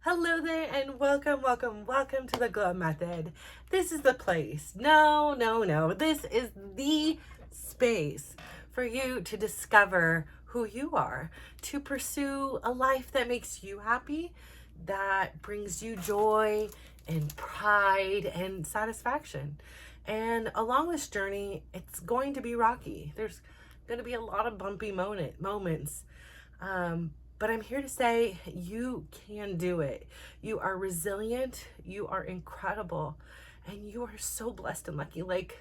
Hello there and welcome to the Glow Method. This is the place. No. This is the space for you to discover who you are, to pursue a life that makes you happy, that brings you joy and pride and satisfaction. And along this journey, it's going to be rocky. There's going to be a lot of bumpy moments. But I'm here to say you can do it. You are resilient, you are incredible, and you are so blessed and lucky. Like,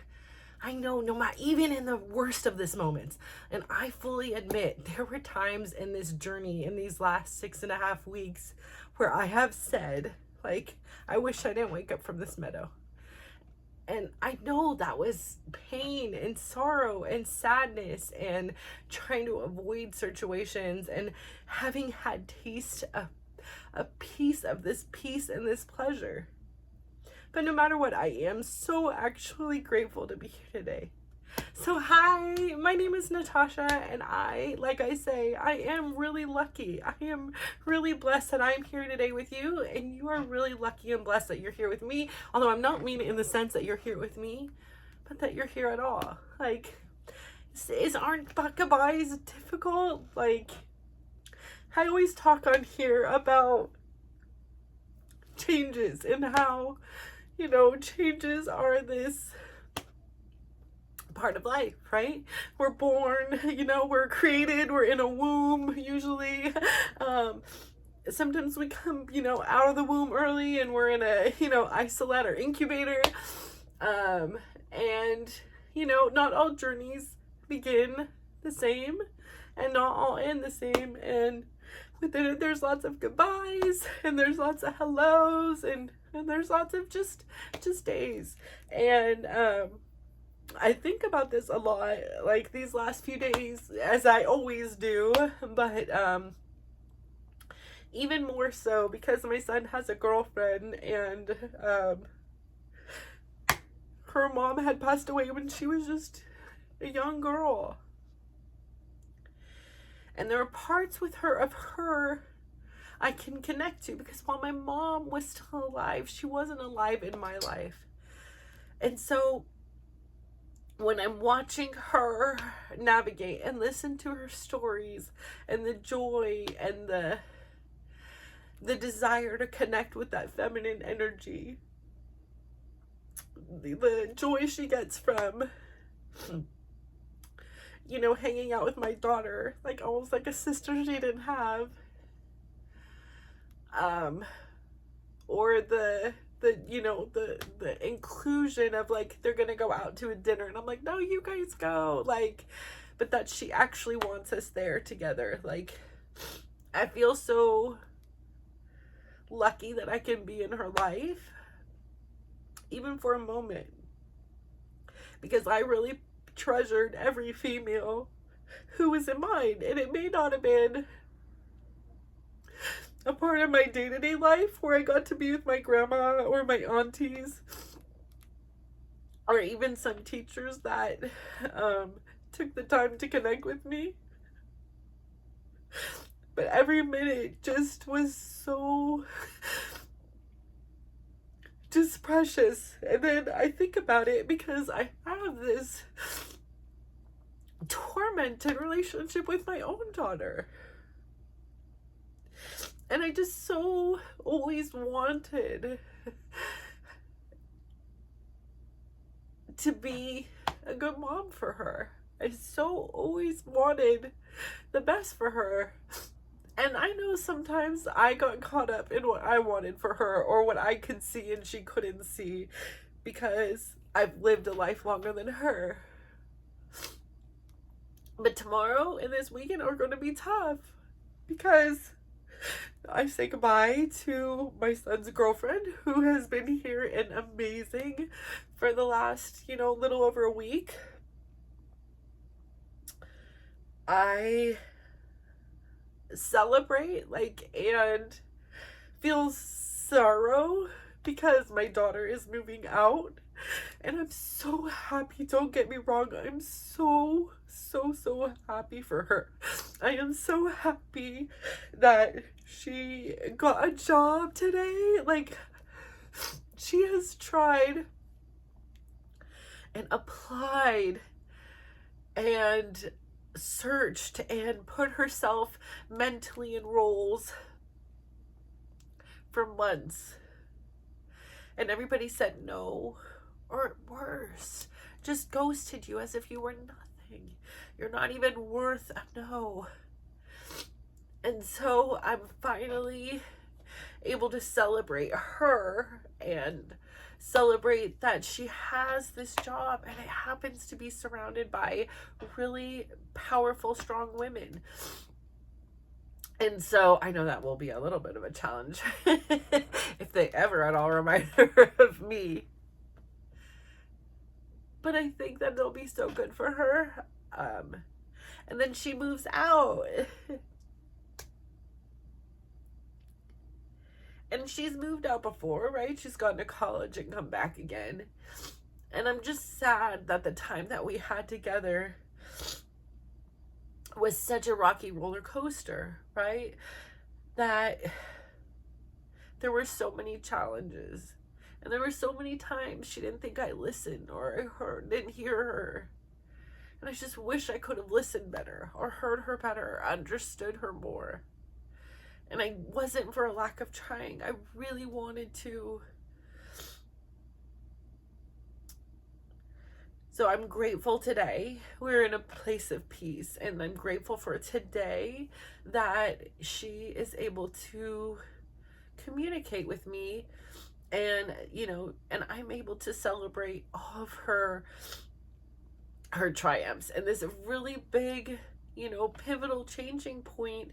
I know, no matter, even in the worst of this moments, and I fully admit there were times in this journey, in these last 6.5 weeks, where I have said, like, I wish I didn't wake up from this meadow. And I know that was pain and sorrow and sadness and trying to avoid situations and having had taste a piece of this peace and this pleasure. But no matter what, I am so actually grateful to be here today. So hi, my name is Natasha, and like I say, I am really lucky. I am really blessed that I'm here today with you, and you are really lucky and blessed that you're here with me. Although I'm not meaning in the sense that you're here with me, but that you're here at all. Like, aren't goodbyes difficult? Like, I always talk on here about changes and how, changes are this part of life, right? We're born, we're created, we're in a womb usually. Sometimes we come, out of the womb early and we're in a, isolate or incubator. And, not all journeys begin the same and not all end the same. And within it, there's lots of goodbyes and there's lots of hellos and there's lots of just days. And, I think about this a lot, like these last few days, as I always do, but even more so because my son has a girlfriend, and her mom had passed away when she was just a young girl. And there are parts of her I can connect to, because while my mom was still alive, she wasn't alive in my life. And so when I'm watching her navigate and listen to her stories and the joy and the desire to connect with that feminine energy, the joy she gets from, hanging out with my daughter, like almost like a sister she didn't have, or the inclusion of, like, they're gonna go out to a dinner and I'm like, no, you guys go, like, but that she actually wants us there together. Like, I feel so lucky that I can be in her life, even for a moment, because I really treasured every female who was in mine. And it may not have been a part of my day-to-day life where I got to be with my grandma or my aunties, or even some teachers that took the time to connect with me. But every minute just was so just precious. And then I think about it because I have this tormented relationship with my own daughter. And I just so always wanted to be a good mom for her. I so always wanted the best for her. And I know sometimes I got caught up in what I wanted for her, or what I could see and she couldn't see, because I've lived a life longer than her. But tomorrow and this weekend are going to be tough, because I say goodbye to my son's girlfriend, who has been here and amazing for the last, little over a week. I celebrate, and feel sorrow because my daughter is moving out, And I'm so happy. Don't get me wrong. I'm so happy for her. I am so happy that she got a job today. Like, she has tried and applied and searched and put herself mentally in roles for months. And everybody said no, or worse, just ghosted you as if you were nothing. You're not even worth a no. And so I'm finally able to celebrate her and celebrate that she has this job, and it happens to be surrounded by really powerful, strong women. And so I know that will be a little bit of a challenge if they ever at all remind her of me. But I think that it'll be so good for her. And then she moves out. And she's moved out before, right? She's gone to college and come back again. And I'm just sad that the time that we had together was such a rocky roller coaster, right? That there were so many challenges. And there were so many times she didn't think I listened or didn't hear her. And I just wish I could have listened better or heard her better, understood her more. And I wasn't for a lack of trying. I really wanted to. So I'm grateful today. We're in a place of peace. And I'm grateful for today that she is able to communicate with me. And, you know, and I'm able to celebrate all of her triumphs. And this really big, you know, pivotal changing point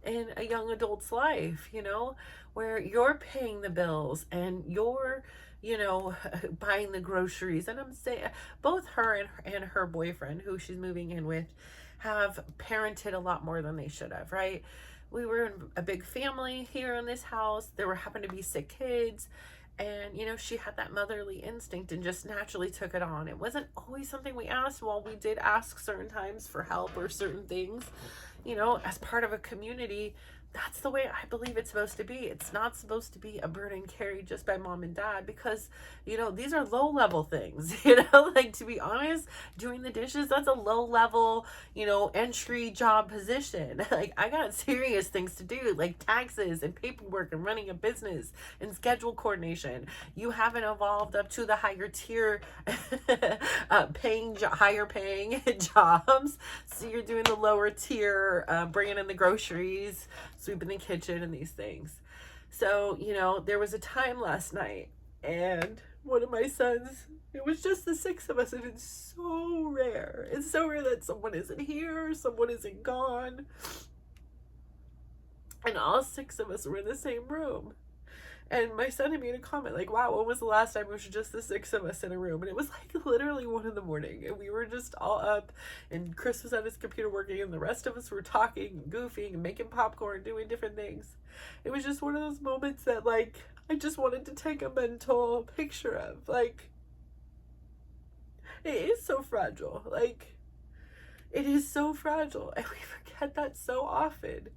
in a young adult's life, you know, where you're paying the bills and you're, you know, buying the groceries. And I'm saying both her and her boyfriend, who she's moving in with, have parented a lot more than they should have, right? We were in a big family here in this house. There happened to be 6 kids. And, you know, she had that motherly instinct and just naturally took it on. It wasn't always something we asked. While we did ask certain times for help or certain things, you know, as part of a community, that's the way I believe it's supposed to be. It's not supposed to be a burden carried just by mom and dad, because, you know, these are low level things, you know, like, to be honest, doing the dishes, that's a low level, you know, entry job position. Like, I got serious things to do, like taxes and paperwork and running a business and schedule coordination. You haven't evolved up to the higher tier, higher paying jobs. So you're doing the lower tier, bringing in the groceries, sweeping the kitchen, and these things. So, you know, there was a time last night, and one of my sons, it was just the 6 of us, and it's so rare. It's so rare that someone isn't here, someone isn't gone. And all 6 of us were in the same room. And my son had made a comment like, wow, when was the last time it was just the 6 of us in a room? And it was like literally 1 a.m. and we were just all up, and Chris was at his computer working, and the rest of us were talking, goofing, and making popcorn, doing different things. It was just one of those moments that, like, I just wanted to take a mental picture of. Like, it is so fragile. Like, it is so fragile, and we forget that so often.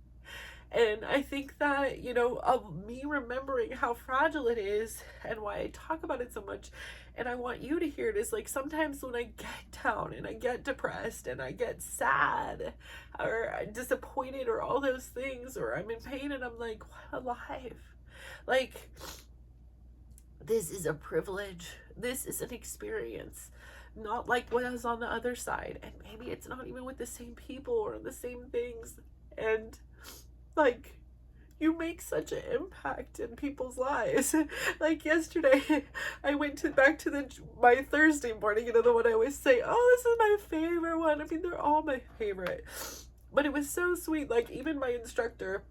And I think that, you know, of me remembering how fragile it is and why I talk about it so much, and I want you to hear it, is like, sometimes when I get down and I get depressed and I get sad or disappointed or all those things, or I'm in pain and I'm like, what a life. Like, this is a privilege. This is an experience. Not like what is on the other side. And maybe it's not even with the same people or the same things. And like, you make such an impact in people's lives. Like, yesterday, I went back to my Thursday morning, you know, the one I always say, oh, this is my favorite one. I mean, they're all my favorite. But it was so sweet. Like, even my instructor,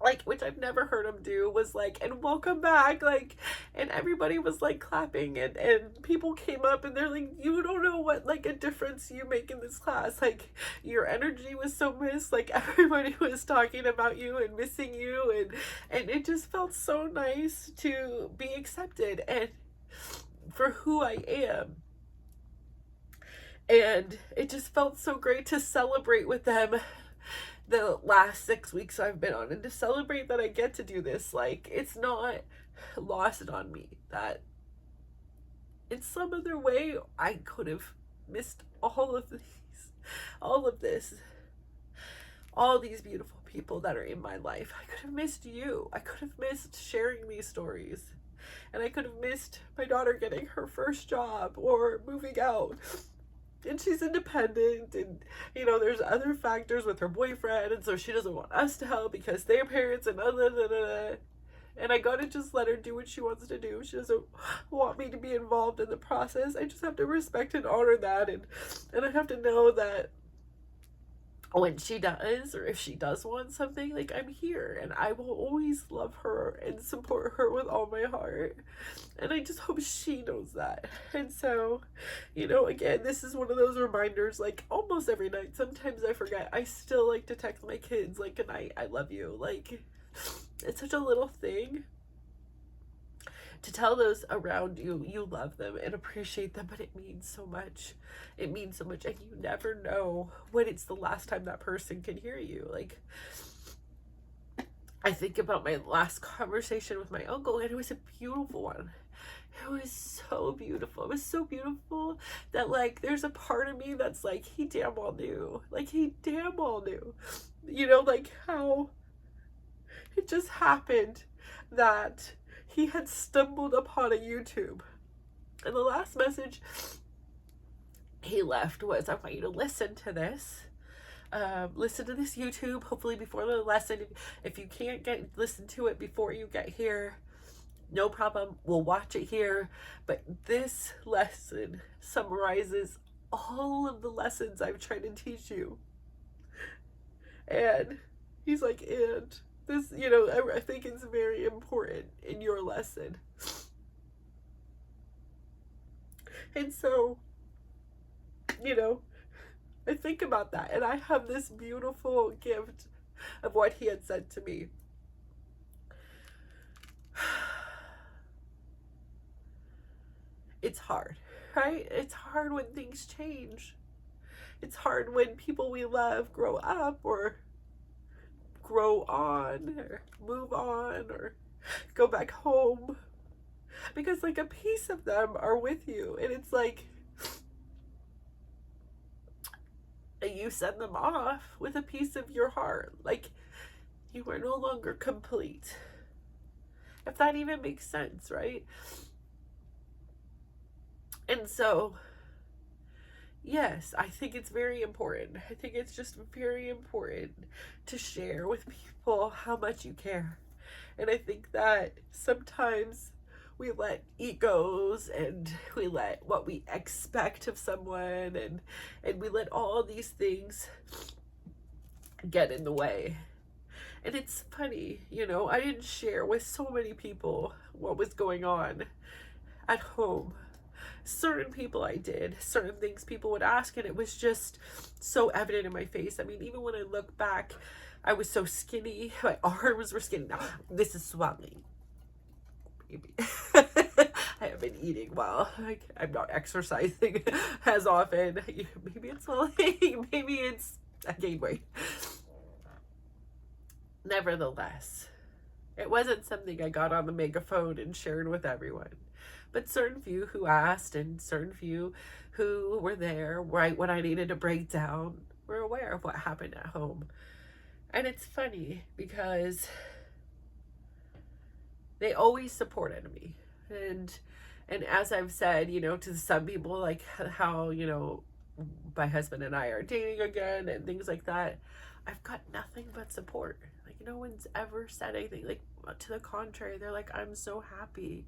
like, which I've never heard him do, was like, and welcome back, like, and everybody was like clapping, and people came up and they're like, you don't know what, like, a difference you make in this class. Like, your energy was so missed. Like, everybody was talking about you and missing you, and it just felt so nice to be accepted. And for who I am. And it just felt so great to celebrate with them the last 6 weeks I've been on, and to celebrate that I get to do this. Like, it's not lost on me that in some other way I could have missed all of this, all these beautiful people that are in my life. I could have missed you. I could have missed sharing these stories. And I could have missed my daughter getting her first job or moving out. And she's independent, and there's other factors with her boyfriend, and so she doesn't want us to help because their parents and and I gotta just let her do what she wants to do. She doesn't want me to be involved in the process. I just have to respect and honor that, and I have to know that when she does, or if she does want something, like, I'm here, and I will always love her and support her with all my heart. And I just hope she knows that. And so, again, this is one of those reminders, like, almost every night. Sometimes I forget. I still like to text my kids, like, good night, I love you. Like, it's such a little thing to tell those around you you love them and appreciate them, but it means so much. It means so much, and you never know when it's the last time that person can hear you. Like, I think about my last conversation with my uncle, and it was a beautiful one. It was so beautiful. It was so beautiful that, like, there's a part of me that's like, he damn well knew. Like, he damn well knew. Like, how it just happened that he had stumbled upon a YouTube. And the last message he left was, I want you to listen to this. Listen to this YouTube, hopefully before the lesson. If you can't listen to it before you get here, no problem. We'll watch it here. But this lesson summarizes all of the lessons I've tried to teach you. And he's like, and this, I think it's very important in your lesson. And so, I think about that, and I have this beautiful gift of what he had said to me. It's hard, right? It's hard when things change. It's hard when people we love grow up, or grow on, or move on, or go back home, because, like, a piece of them are with you, and it's like you send them off with a piece of your heart. Like, you are no longer complete, if that even makes sense, right? And so, yes, I think it's very important. I think it's just very important to share with people how much you care. And I think that sometimes we let egos, and we let what we expect of someone, and we let all these things get in the way. And it's funny, I didn't share with so many people what was going on at home. Certain people I did, certain things people would ask, and it was just so evident in my face. I mean, even when I look back, I was so skinny. My arms were skinny. Now, this is swelling. Maybe. I have been eating well. I'm not exercising as often. Maybe it's swelling. Maybe it's I gained weight. Nevertheless, it wasn't something I got on the megaphone and shared with everyone. But certain few who asked, and certain few who were there right when I needed to break down, were aware of what happened at home. And it's funny because they always supported me. And as I've said, to some people, like how, my husband and I are dating again and things like that, I've got nothing but support. Like, no one's ever said anything. Like, to the contrary, they're like, I'm so happy.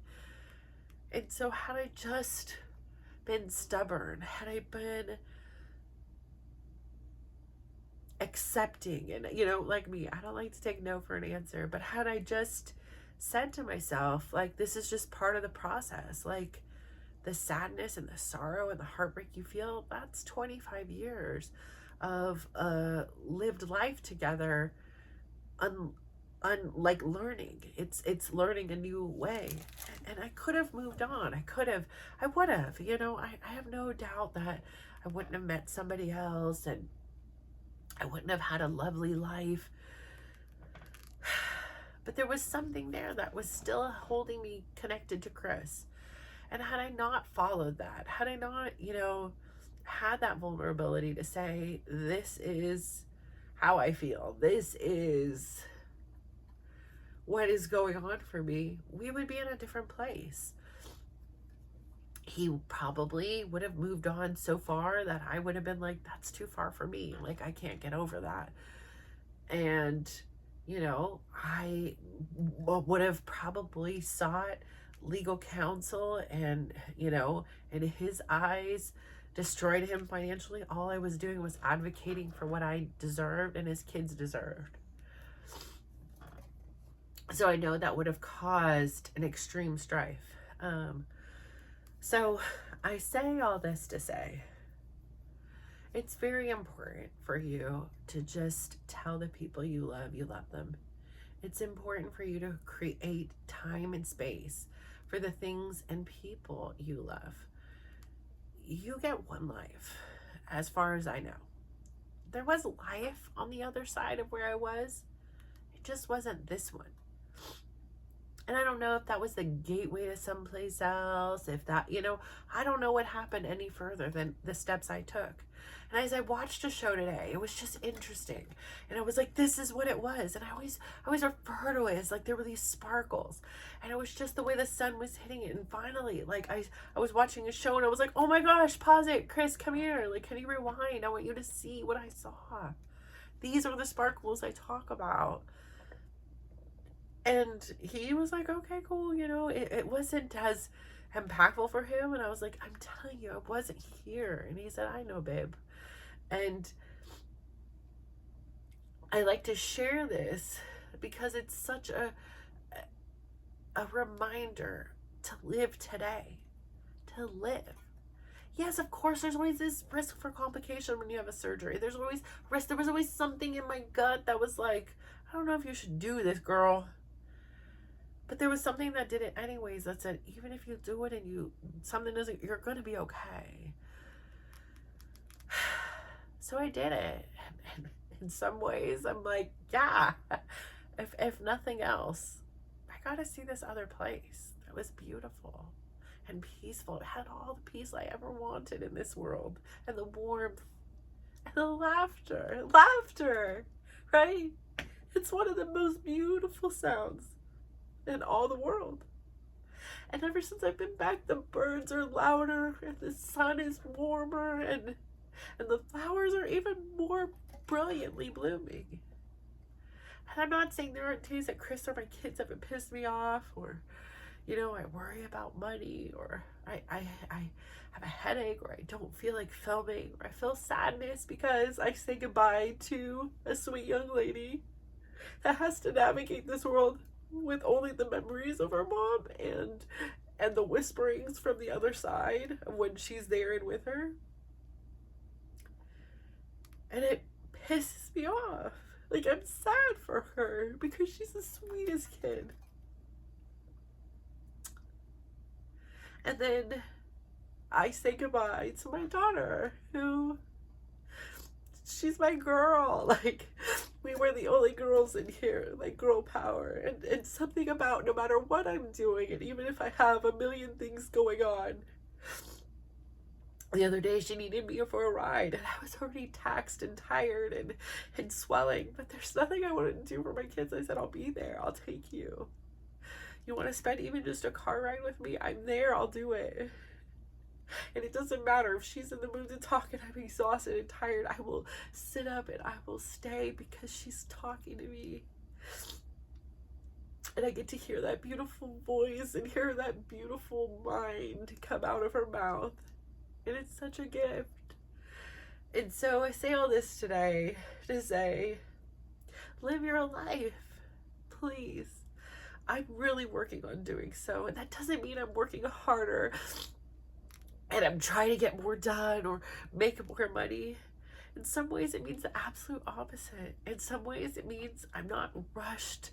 And so had I just been stubborn, had I been accepting, and, like me, I don't like to take no for an answer, but had I just said to myself, like, this is just part of the process, like, the sadness and the sorrow and the heartbreak you feel, that's 25 years of lived life together, like learning. It's learning a new way. And I could have moved on. I would have, I have no doubt that I wouldn't have met somebody else, and I wouldn't have had a lovely life. But there was something there that was still holding me connected to Chris. And had I not followed that, had I not, had that vulnerability to say, this is how I feel, this is what is going on for me, we would be in a different place. He probably would have moved on so far that I would have been like, that's too far for me. Like, I can't get over that. And, I would have probably sought legal counsel and, in his eyes, destroyed him financially. All I was doing was advocating for what I deserved and his kids deserved. So I know that would have caused an extreme strife. So I say all this to say, it's very important for you to just tell the people you love them. It's important for you to create time and space for the things and people you love. You get one life, as far as I know. There was life on the other side of where I was. It just wasn't this one. And I don't know if that was the gateway to someplace else, if that, I don't know what happened any further than the steps I took. And as I watched a show today, it was just interesting. And I was like, this is what it was. And I always refer to it as like there were these sparkles. And it was just the way the sun was hitting it. And finally, like I was watching a show and I was like, oh my gosh, pause it. Chris, come here. Like, can you rewind? I want you to see what I saw. These are the sparkles I talk about. And he was like, okay, cool. It wasn't as impactful for him. And I was like, I'm telling you, I wasn't here. And he said, I know, babe. And I like to share this because it's such a reminder to live today, to live. Yes, of course, there's always this risk for complication when you have a surgery. There's always risk. There was always something in my gut that was like, I don't know if you should do this, girl. But there was something that did it anyways that said, even if you do it and something doesn't, you're going to be okay. So I did it. And in some ways, I'm like, yeah, if nothing else, I got to see this other place. It was beautiful and peaceful. It had all the peace I ever wanted in this world, and the warmth and the laughter, right? It's one of the most beautiful sounds in all the world. And ever since I've been back, the birds are louder and the sun is warmer and the flowers are even more brilliantly blooming. And I'm not saying there aren't days that Chris or my kids haven't pissed me off, or I worry about money, or I have a headache, or I don't feel like filming, or I feel sadness because I say goodbye to a sweet young lady that has to navigate this world with only the memories of her mom and the whisperings from the other side of when she's there and with her. And it pisses me off. Like, I'm sad for her because she's the sweetest kid. And then I say goodbye to my daughter, who, she's my girl. Like, we were the only girls in here, like girl power. And something about no matter what I'm doing, and even if I have a million things going on. The other day she needed me for a ride, and I was already taxed and tired and swelling, but there's nothing I wanted to do for my kids. I said, I'll be there. I'll take you. You want to spend even just a car ride with me? I'm there. I'll do it. And it doesn't matter if she's in the mood to talk and I'm exhausted and tired. I will sit up and I will stay because she's talking to me. And I get to hear that beautiful voice and hear that beautiful mind come out of her mouth. And it's such a gift. And so I say all this today to say, live your life, please. I'm really working on doing so. And that doesn't mean I'm working harder and I'm trying to get more done or make more money. In some ways, it means the absolute opposite. In some ways, it means I'm not rushed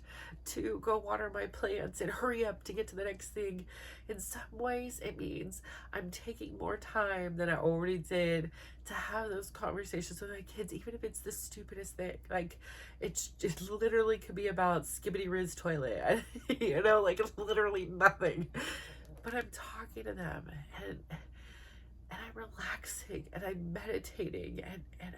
to go water my plants and hurry up to get to the next thing. In some ways, it means I'm taking more time than I already did to have those conversations with my kids, even if it's the stupidest thing. Like, it literally could be about Skibbity Riz toilet, you know, like literally nothing. But I'm talking to them, and I'm relaxing, and I'm meditating, and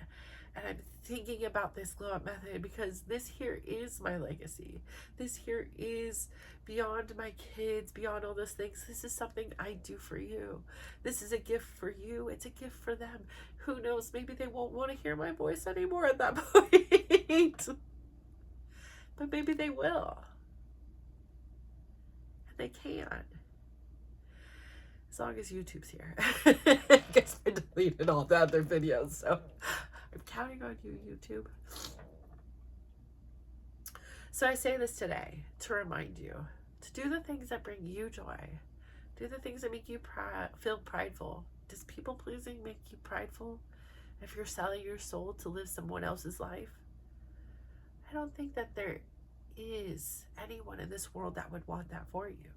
I'm thinking about this glow up method, because this here is my legacy. This here is beyond my kids, beyond all those things. This is something I do for you. This is a gift for you. It's a gift for them. Who knows? Maybe they won't want to hear my voice anymore at that point. But maybe they will. And they can. As long as YouTube's here. I guess I deleted all the other videos, so I'm counting on you, YouTube. So I say this today to remind you to do the things that bring you joy. Do the things that make you feel prideful. Does people pleasing make you prideful if you're selling your soul to live someone else's life? I don't think that there is anyone in this world that would want that for you.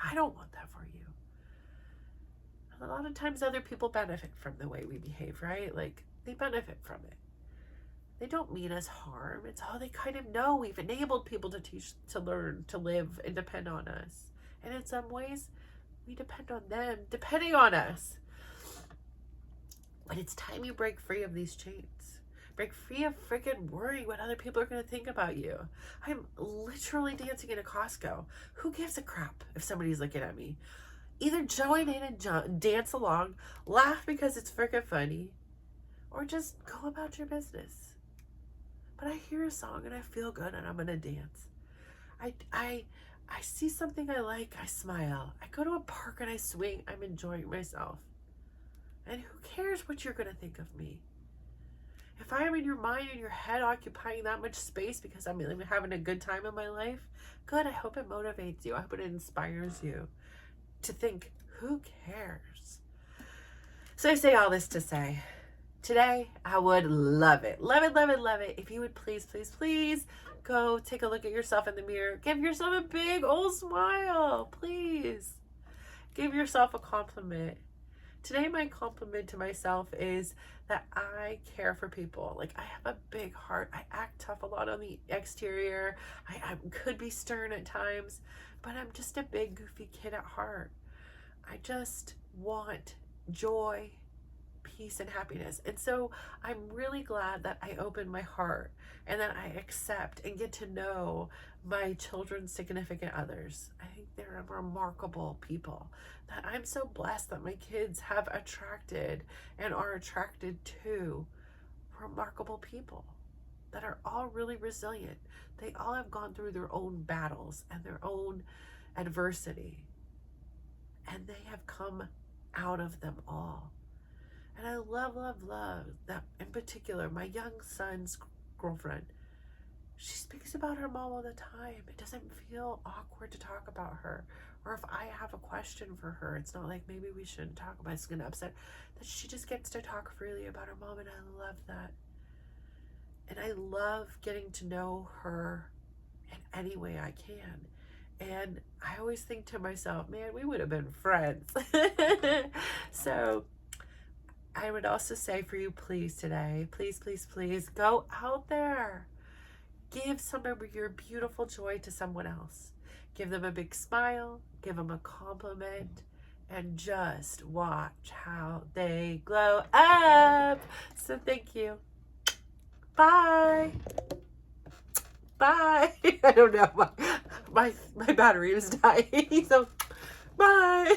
I don't want that for you. A lot of times other people benefit from the way we behave, right? Like, they benefit from it. They don't mean us harm. It's all they kind of know. We've enabled people to teach, to learn, to live, and depend on us. And in some ways, we depend on them depending on us. But it's time you break free of these chains. Break free of freaking worrying what other people are going to think about you. I'm literally dancing in a Costco. Who gives a crap if somebody's looking at me? Either join in and dance along, laugh because it's freaking funny, or just go about your business. But I hear a song and I feel good and I'm gonna dance. I see something I like, I smile. I go to a park and I swing, I'm enjoying myself. And who cares what you're gonna think of me? If I am in your mind and your head occupying that much space because I'm having a good time in my life, good, I hope it motivates you. I hope it inspires you to think, who cares? So I say all this to say, today I would love it if you would please go take a look at yourself in the mirror. Give yourself a big old smile, please. Give yourself a compliment. Today my compliment to myself is that I care for people. Like, I have a big heart. I act tough a lot on the exterior. I could be stern at times, but I'm just a big goofy kid at heart. I just want joy, peace, and happiness. And so I'm really glad that I open my heart and that I accept and get to know my children's significant others. I think they're remarkable people, that I'm so blessed that my kids have attracted and are attracted to remarkable people that are all really resilient. They all have gone through their own battles and their own adversity, and they have come out of them all. And I love that, in particular, my young son's girlfriend, she speaks about her mom all the time. It doesn't feel awkward to talk about her. Or if I have a question for her, it's not like maybe we shouldn't talk about it, it's gonna upset, that she just gets to talk freely about her mom, and I love that. And I love getting to know her in any way I can. And I always think to myself, man, we would have been friends. So I would also say for you, please today, please go out there. Give some of your beautiful joy to someone else. Give them a big smile, give them a compliment, and just watch how they glow up. So thank you. Bye. Bye. I don't know. My battery is dying. So bye.